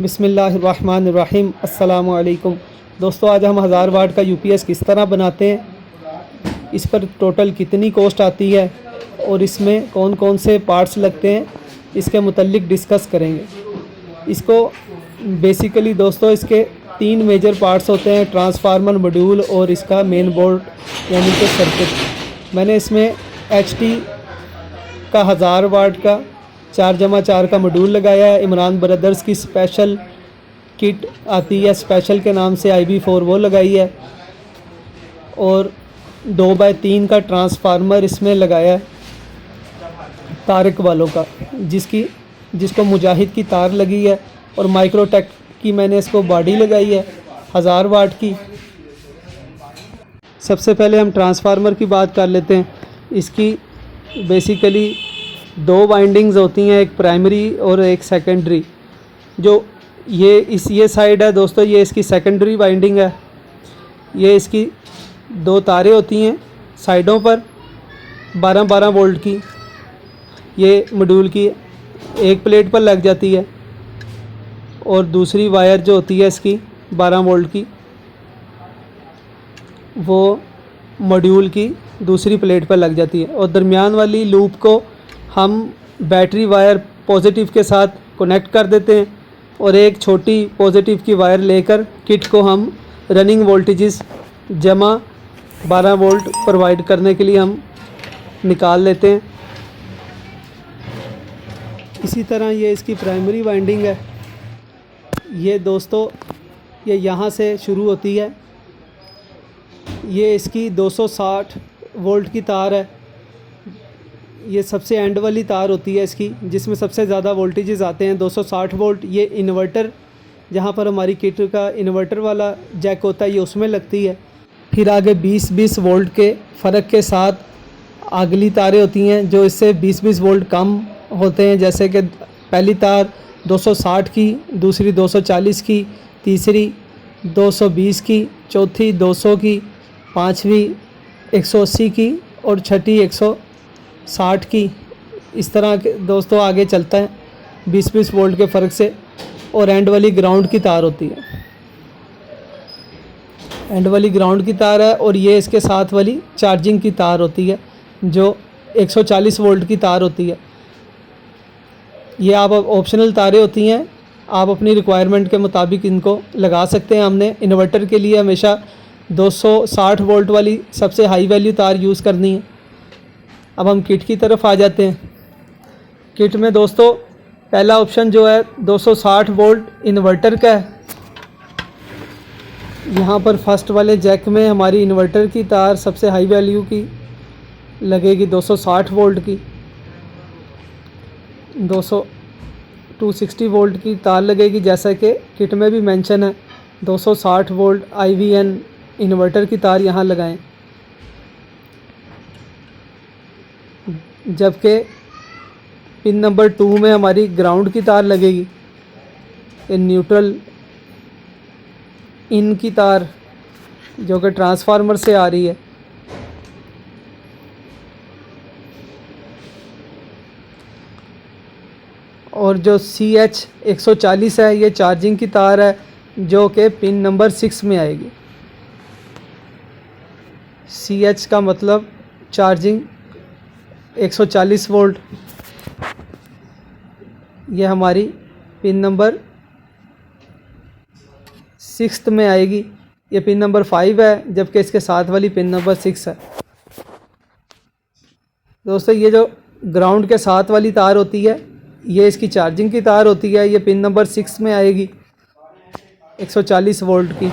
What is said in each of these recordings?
बिस्मिल्लाहिर्रहमानिर्रहीम। अस्सलामु अलैकुम दोस्तों, आज हम 1000 वाट का यूपीएस किस तरह बनाते हैं, इस पर टोटल कितनी कॉस्ट आती है और इसमें कौन कौन से पार्ट्स लगते हैं, इसके मुतल्लिक डिस्कस करेंगे। इसको बेसिकली दोस्तों इसके 3 मेजर पार्ट्स होते हैं, ट्रांसफार्मर मॉड्यूल और इसका मेन बोर्ड यानी कि सर्किट। मैंने इसमें एचटी का 1000 वाट का 4x4 का मॉड्यूल लगाया है। इमरान ब्रदर्स की स्पेशल किट आती है, स्पेशल के नाम से IB4 वो लगाई है, और 2x3 का ट्रांसफार्मर इसमें लगाया है तारक वालों का, जिसको मुजाहिद की तार लगी है, और माइक्रोटेक की मैंने इसको बॉडी लगाई है 1000 वाट की। सबसे पहले हम ट्रांसफार्मर की बात कर लेते हैं। इसकी बेसिकली 2 वाइंडिंग्स होती हैं, एक प्राइमरी और एक सेकेंडरी। जो ये साइड है दोस्तों, ये इसकी सेकेंडरी वाइंडिंग है। ये इसकी 2 तारें होती हैं साइडों पर 12-12 वोल्ट की, ये मॉड्यूल की एक प्लेट पर लग जाती है, और दूसरी वायर जो होती है इसकी 12 वोल्ट की, वो मॉड्यूल की दूसरी प्लेट पर लग जाती है। और दरमियान वाली लूप को हम बैटरी वायर पॉजिटिव के साथ कनेक्ट कर देते हैं, और एक छोटी पॉजिटिव की वायर लेकर किट को हम रनिंग वोल्टेजेस जमा 12 वोल्ट प्रोवाइड करने के लिए हम निकाल लेते हैं। इसी तरह ये इसकी प्राइमरी वाइंडिंग है। ये दोस्तों ये यहाँ से शुरू होती है। ये इसकी 260 वोल्ट की तार है। ये सबसे एंड वाली तार होती है इसकी, जिसमें सबसे ज़्यादा वोल्टेजेस आते हैं 260 वोल्ट। ये इन्वर्टर, जहाँ पर हमारी किट का इन्वर्टर वाला जैक होता है, ये उसमें लगती है। फिर आगे 20-20 वोल्ट के फ़र्क के साथ अगली तारें होती हैं जो इससे 20-20 वोल्ट कम होते हैं, जैसे कि पहली तार 260 की, दूसरी 240 की, तीसरी 220 की, चौथी 200 की, पाँचवीं 180 की, और छठी 160 की। इस तरह के दोस्तों आगे चलता है 20-20 वोल्ट के फ़र्क से। और एंड वाली ग्राउंड की तार होती है, एंड वाली ग्राउंड की तार है। और ये इसके साथ वाली चार्जिंग की तार होती है, जो 140 वोल्ट की तार होती है। ये आप ऑप्शनल तारें होती हैं, आप अपनी रिक्वायरमेंट के मुताबिक इनको लगा सकते हैं। हमने इन्वर्टर के लिए हमेशा 260 वोल्ट वाली सबसे हाई वैल्यू तार यूज़ करनी है। अब हम किट की तरफ आ जाते हैं। किट में दोस्तों पहला ऑप्शन जो है 260 वोल्ट इन्वर्टर का है। यहाँ पर फर्स्ट वाले जैक में हमारी इन्वर्टर की तार सबसे हाई वैल्यू की लगेगी 260 वोल्ट की। 260 वोल्ट की तार लगेगी, जैसा कि किट में भी मेंशन है 260 वोल्ट IVN इन्वर्टर की तार यहाँ लगाएं। जबकि पिन नंबर 2 में हमारी ग्राउंड की तार लगेगी, ये न्यूट्रल इन की तार जो कि ट्रांसफार्मर से आ रही है। और जो CH 140 है, ये चार्जिंग की तार है, जो कि पिन नंबर 6 में आएगी। CH का मतलब चार्जिंग 140 वोल्ट, ये हमारी पिन नंबर 6 में आएगी। ये पिन नंबर 5 है, जबकि इसके साथ वाली पिन नंबर 6 है। दोस्तों ये जो ग्राउंड के साथ वाली तार होती है, ये इसकी चार्जिंग की तार होती है, ये पिन नंबर 6 में आएगी 140 वोल्ट की।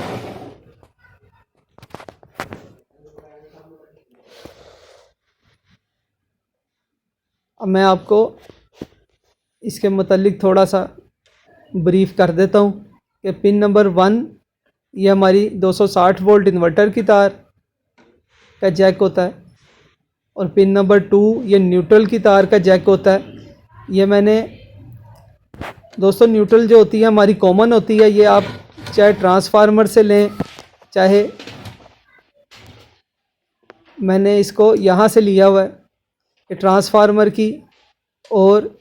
अब मैं आपको इसके मुतालिक थोड़ा सा ब्रीफ कर देता हूँ कि पिन नंबर 1 ये हमारी 260 वोल्ट इन्वर्टर की तार का जैक होता है, और पिन नंबर 2 ये न्यूट्रल की तार का जैक होता है। ये मैंने दोस्तों न्यूट्रल जो होती है हमारी कॉमन होती है, ये आप चाहे ट्रांसफार्मर से लें, चाहे मैंने इसको यहाँ से लिया हुआ है कि ट्रांसफार्मर की, और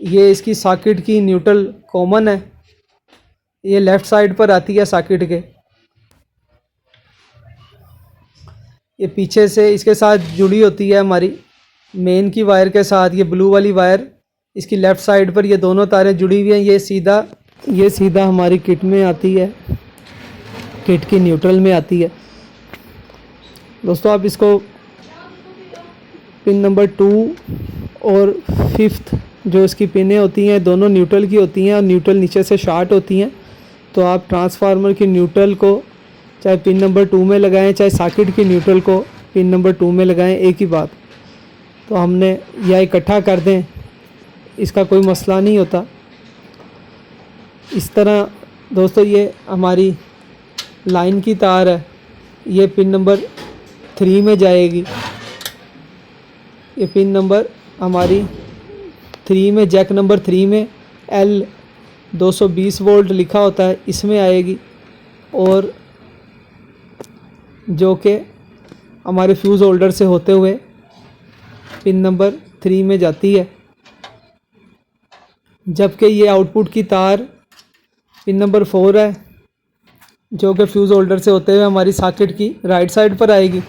ये इसकी सॉकेट की न्यूट्रल कॉमन है। ये लेफ़्ट साइड पर आती है सॉकेट के। ये पीछे से इसके साथ जुड़ी होती है हमारी मेन की वायर के साथ। ये ब्लू वाली वायर इसकी लेफ़्ट साइड पर ये दोनों तारें जुड़ी हुई हैं। ये सीधा हमारी किट में आती है, किट की न्यूट्रल में आती है। दोस्तों आप इसको पिन नंबर 2 और 5th जो इसकी पिनें होती हैं दोनों न्यूट्रल की होती हैं और न्यूट्रल नीचे से शॉर्ट होती हैं। तो आप ट्रांसफार्मर की न्यूट्रल को चाहे पिन नंबर 2 में लगाएं, चाहे सॉकेट की न्यूट्रल को पिन नंबर 2 में लगाएं, एक ही बात। तो हमने या इकट्ठा कर दें, इसका कोई मसला नहीं होता। इस तरह दोस्तों ये हमारी लाइन की तार है, ये पिन नंबर 3 में जाएगी। ये पिन नंबर हमारी 3 में, जैक नंबर 3 में L 220 वोल्ट लिखा होता है, इसमें आएगी। और जो कि हमारे फ्यूज़ होल्डर से होते हुए पिन नंबर 3 में जाती है। जबकि ये आउटपुट की तार पिन नंबर 4 है, जो कि फ्यूज़ होल्डर से होते हुए हमारी सॉकेट की राइट साइड पर आएगी।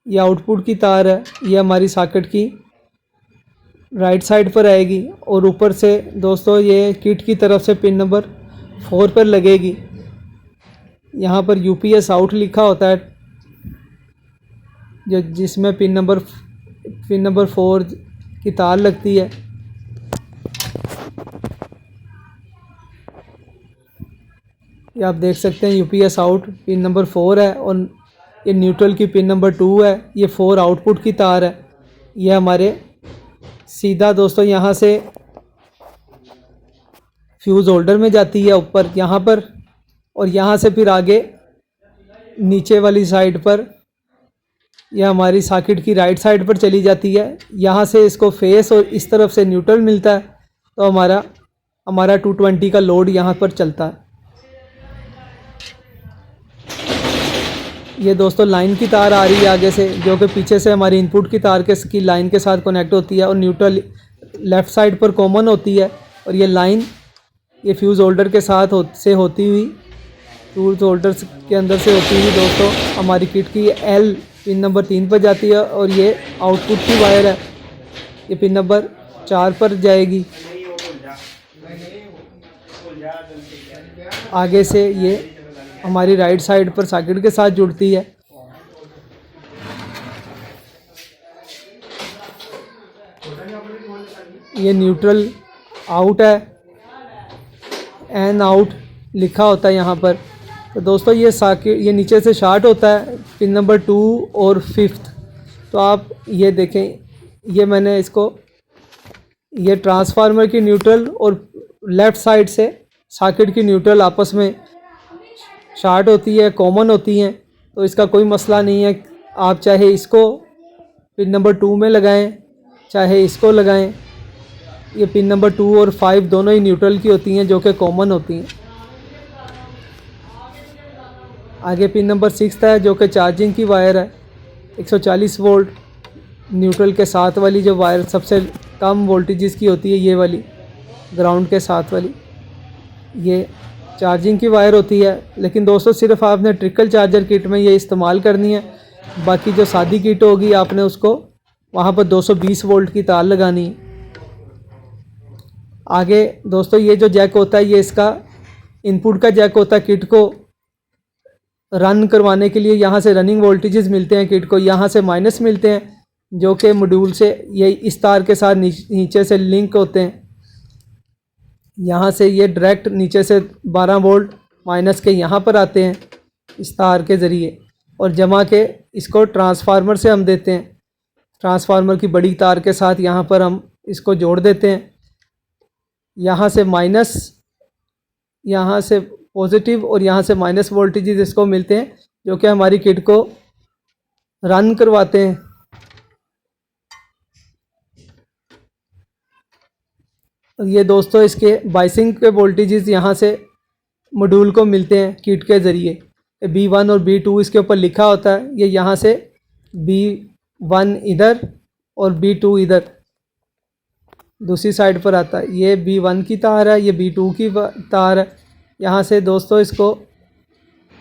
ये आउटपुट की तार है, ये हमारी सॉकेट की राइट साइड पर आएगी। और ऊपर से दोस्तों ये किट की तरफ से पिन नंबर 4 पर लगेगी। यहाँ पर UPS आउट लिखा होता है, जो जिसमें पिन नंबर 4 की तार लगती है। ये आप देख सकते हैं UPS आउट पिन नंबर 4 है और ये न्यूट्रल की पिन नंबर 2 है। ये 4 आउटपुट की तार है। ये हमारे सीधा दोस्तों यहाँ से फ्यूज़ होल्डर में जाती है ऊपर यहाँ पर, और यहाँ से फिर आगे नीचे वाली साइड पर यह हमारी सॉकेट की राइट साइड पर चली जाती है। यहाँ से इसको फेस और इस तरफ से न्यूट्रल मिलता है। तो हमारा 220 का लोड यहाँ पर चलता है। ये दोस्तों लाइन की तार आ रही है आगे से, जो कि पीछे से हमारी इनपुट की तार की लाइन के साथ कनेक्ट होती है और न्यूट्रल लेफ़्ट साइड पर कॉमन होती है। और ये लाइन ये फ्यूज़ होल्डर के साथ होती हुई फ्यूज़ होल्डर के अंदर से होती हुई दोस्तों हमारी किट की L पिन नंबर 3 पर जाती है। और ये आउटपुट की वायर है, ये पिन नंबर 4 पर जाएगी। आगे से ये हमारी राइट साइड पर सॉकेट के साथ जुड़ती है। ये न्यूट्रल आउट है, एन आउट लिखा होता है यहाँ पर। तो दोस्तों ये सॉकेट ये नीचे से शॉर्ट होता है पिन नंबर 2 और 5th। तो आप ये देखें, ये मैंने इसको ये ट्रांसफार्मर की न्यूट्रल और लेफ़्ट साइड से सॉकेट की न्यूट्रल आपस में शॉर्ट होती है, कॉमन होती हैं। तो इसका कोई मसला नहीं है। आप चाहे इसको पिन नंबर 2 में लगाएं, चाहे इसको लगाएं। ये पिन नंबर 2 और 5 दोनों ही न्यूट्रल की होती हैं, जो कि कॉमन होती हैं। आगे पिन नंबर 6 है, जो कि चार्जिंग की वायर है, 140 वोल्ट न्यूट्रल के साथ वाली जो वायर सबसे कम वोल्टेजेस की होती है, ये वाली ग्राउंड के साथ वाली, ये चार्जिंग की वायर होती है। लेकिन दोस्तों सिर्फ आपने ट्रिकल चार्जर किट में ये इस्तेमाल करनी है। बाकी जो सादी किट होगी आपने उसको वहाँ पर 220 वोल्ट की तार लगानी है। आगे दोस्तों ये जो जैक होता है, ये इसका इनपुट का जैक होता है। किट को रन करवाने के लिए यहाँ से रनिंग वोल्टेजेस मिलते हैं, किट को यहाँ से माइनस मिलते हैं, जो कि मॉड्यूल से ये इस तार के साथ नीचे से लिंक होते हैं। यहाँ से ये डायरेक्ट नीचे से 12 वोल्ट माइनस के यहाँ पर आते हैं इस तार के ज़रिए, और जमा के इसको ट्रांसफार्मर से हम देते हैं। ट्रांसफार्मर की बड़ी तार के साथ यहाँ पर हम इसको जोड़ देते हैं। यहाँ से माइनस, यहाँ से पॉजिटिव और यहाँ से माइनस वोल्टेजेस इसको मिलते हैं, जो कि हमारी किट को रन करवाते हैं। ये दोस्तों इसके बाइसिंग के वोल्टेजेस यहाँ से मॉड्यूल को मिलते हैं किट के ज़रिए। B1 और B2 इसके ऊपर लिखा होता है। ये यहाँ से B1 इधर और B2 इधर, दूसरी साइड पर आता है। ये B1 की तार है, ये B2 की तार है। यहाँ से दोस्तों इसको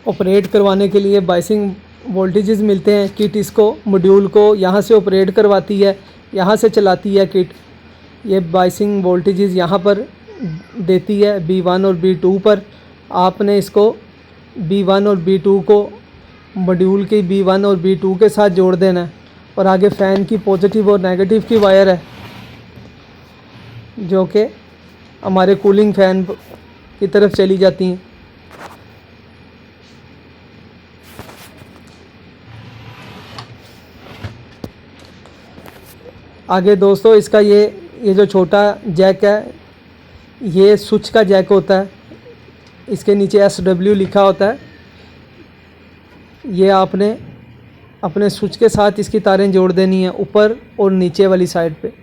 ऑपरेट करवाने के लिए बाइसिंग वोल्टेजेस मिलते हैं। किट इसको मॉड्यूल को यहाँ से ऑपरेट करवाती है, यहाँ से चलाती है किट। ये बाइसिंग वोल्टेजेस यहाँ पर देती है B1 और B2 पर। आपने इसको B1 और B2 को मॉड्यूल के B1 और B2 के साथ जोड़ देना है। और आगे फ़ैन की पॉजिटिव और नेगेटिव की वायर है जो कि हमारे कूलिंग फ़ैन की तरफ चली जाती हैं। आगे दोस्तों इसका ये जो छोटा जैक है, ये स्विच का जैक होता है। इसके नीचे SW लिखा होता है। ये आपने अपने स्विच के साथ इसकी तारें जोड़ देनी है ऊपर और नीचे वाली साइड पे।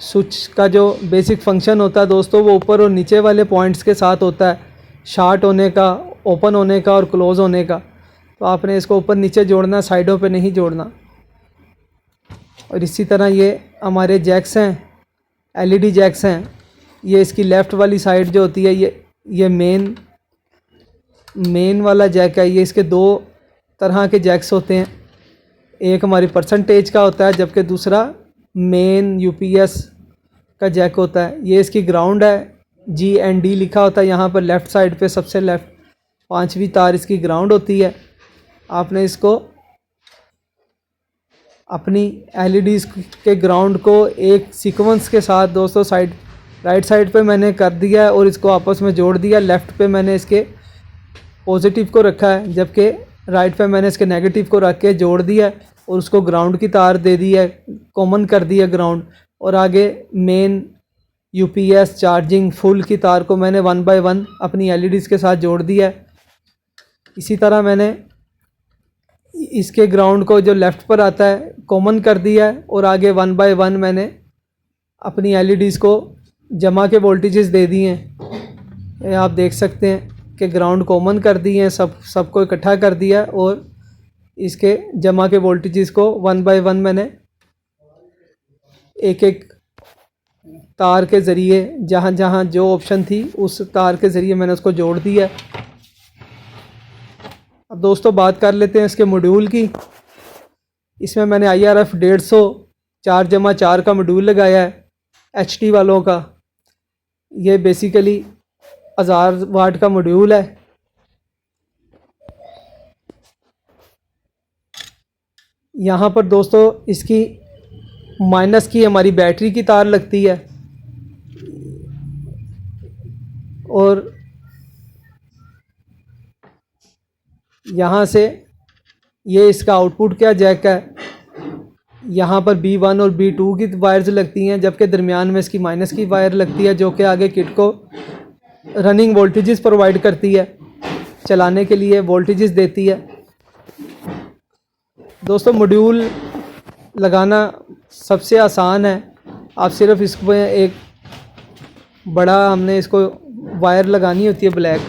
स्विच का जो बेसिक फंक्शन होता है दोस्तों, वो ऊपर और नीचे वाले पॉइंट्स के साथ होता है, शार्ट होने का, ओपन होने का और क्लोज़ होने का। तो आपने इसको ऊपर नीचे जोड़ना, साइडों पे नहीं जोड़ना। और इसी तरह ये हमारे जैक्स हैं, LED जैक्स हैं। ये इसकी लेफ़्ट वाली साइड जो होती है, ये मेन वाला जैक है। ये इसके दो तरह के जैक्स होते हैं। एक हमारी परसेंटेज का होता है, जबकि दूसरा मेन UPS का जैक होता है। ये इसकी ग्राउंड है, G&D लिखा होता है यहाँ पर लेफ़्ट साइड पे, सबसे लेफ़्ट 5वीं तार इसकी ग्राउंड होती है। आपने इसको अपनी LEDs के ग्राउंड को एक सीक्वेंस के साथ दोस्तों राइट साइड पे मैंने कर दिया है और इसको आपस में जोड़ दिया। लेफ़्ट पे मैंने इसके पॉजिटिव को रखा है, जबकि राइट पे मैंने इसके नेगेटिव को रख के जोड़ दिया है और उसको ग्राउंड की तार दे दी है, कॉमन कर दिया ग्राउंड। और आगे मेन UPS चार्जिंग फुल की तार को मैंने 1 बाय 1 अपनी LEDs के साथ जोड़ दिया है। इसी तरह मैंने इसके ग्राउंड को जो लेफ़्ट पर आता है कॉमन कर दिया है और आगे 1 बाय 1 मैंने अपनी LEDs को जमा के वोल्टेजेस दे दिए हैं। आप देख सकते हैं कि ग्राउंड कॉमन कर दिए हैं, सबको इकट्ठा कर दिया और इसके जमा के वोल्टेजेस को 1 बाय 1 मैंने एक एक तार के ज़रिए, जहाँ जहाँ जो ऑप्शन थी उस तार के ज़रिए मैंने उसको जोड़ दिया। अब दोस्तों बात कर लेते हैं इसके मॉड्यूल की। इसमें मैंने IRF 150 4x4 का मॉड्यूल लगाया है, HT वालों का। ये बेसिकली 1000 वाट का मॉड्यूल है। यहाँ पर दोस्तों इसकी माइनस की हमारी बैटरी की तार लगती है और यहाँ से ये इसका आउटपुट क्या जैक है। यहाँ पर B1 और B2 की वायर्स लगती हैं, जबकि दरमियान में इसकी माइनस की वायर लगती है, जो कि आगे किट को रनिंग वोल्टेजेस प्रोवाइड करती है, चलाने के लिए वोल्टेजेस देती है। दोस्तों मॉड्यूल लगाना सबसे आसान है। आप सिर्फ इसमें एक बड़ा हमने इसको वायर लगानी होती है ब्लैक।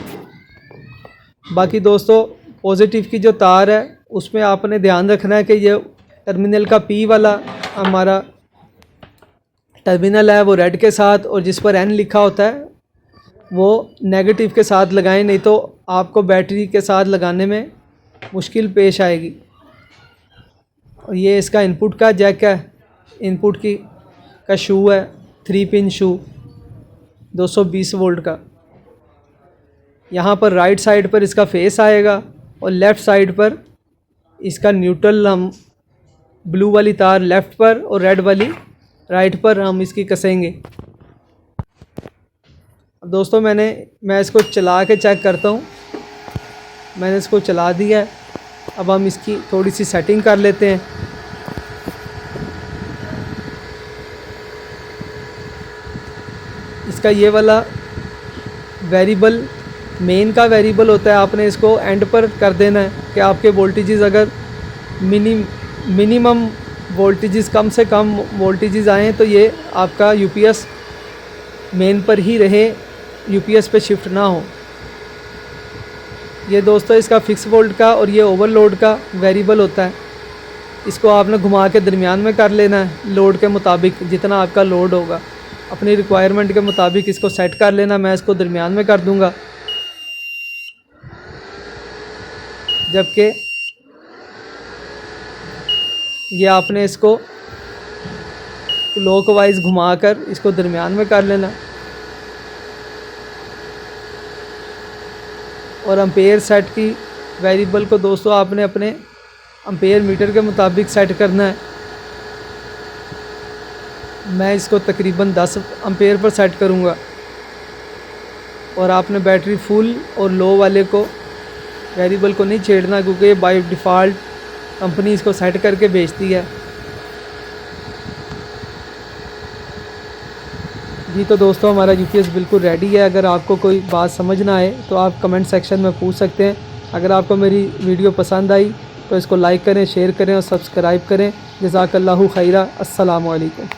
बाकी दोस्तों पॉजिटिव की जो तार है उसमें आपने ध्यान रखना है कि ये टर्मिनल का P वाला हमारा टर्मिनल है वो रेड के साथ, और जिस पर N लिखा होता है वो नेगेटिव के साथ लगाएं, नहीं तो आपको बैटरी के साथ लगाने में मुश्किल पेश आएगी। और ये इसका इनपुट का जैक है, इनपुट का शू है, 3 पिन शू 220 वोल्ट का। यहाँ पर राइट साइड पर इसका फेस आएगा और लेफ़्ट साइड पर इसका न्यूट्रल हम ब्लू वाली तार लेफ़्ट पर और रेड वाली राइट पर हम इसकी कसेंगे। अब दोस्तों मैं इसको चला के चेक करता हूँ। मैंने इसको चला दिया है। अब हम इसकी थोड़ी सी सेटिंग कर लेते हैं। इसका ये वाला वेरिएबल मेन का वेरिएबल होता है, आपने इसको एंड पर कर देना है कि आपके वोल्टेजेस अगर मिनिमम वोल्टेजेस, कम से कम वोल्टेजेस आएँ तो ये आपका UPS मेन पर ही रहे, UPS पे शिफ्ट ना हो। ये दोस्तों इसका फिक्स वोल्ट का और ये ओवरलोड का वेरिएबल होता है। इसको आपने घुमा के दरमियान में कर लेना है, लोड के मुताबिक जितना आपका लोड होगा अपनी रिक्वायरमेंट के मुताबिक इसको सेट कर लेना। मैं इसको दरमियान में कर दूंगा, जबकि ये आपने इसको क्लॉकवाइज घुमाकर इसको दरमियान में कर लेना। और एम्पेयर सेट की वेरिएबल को दोस्तों आपने अपने एम्पेयर मीटर के मुताबिक सेट करना है। मैं इसको तकरीबन 10 एम्पेयर पर सेट करूँगा और आपने बैटरी फुल और लो वाले को वेरिएबल को नहीं छेड़ना, क्योंकि ये बाय डिफ़ॉल्ट कंपनी इसको सेट करके बेचती है। जी तो दोस्तों हमारा यूपीएस बिल्कुल रेडी है। अगर आपको कोई बात समझ ना आए तो आप कमेंट सेक्शन में पूछ सकते हैं। अगर आपको मेरी वीडियो पसंद आई तो इसको लाइक करें, शेयर करें और सब्सक्राइब करें। जज़ाकल्लाहु खैरा। अस्सलामु अलैकुम।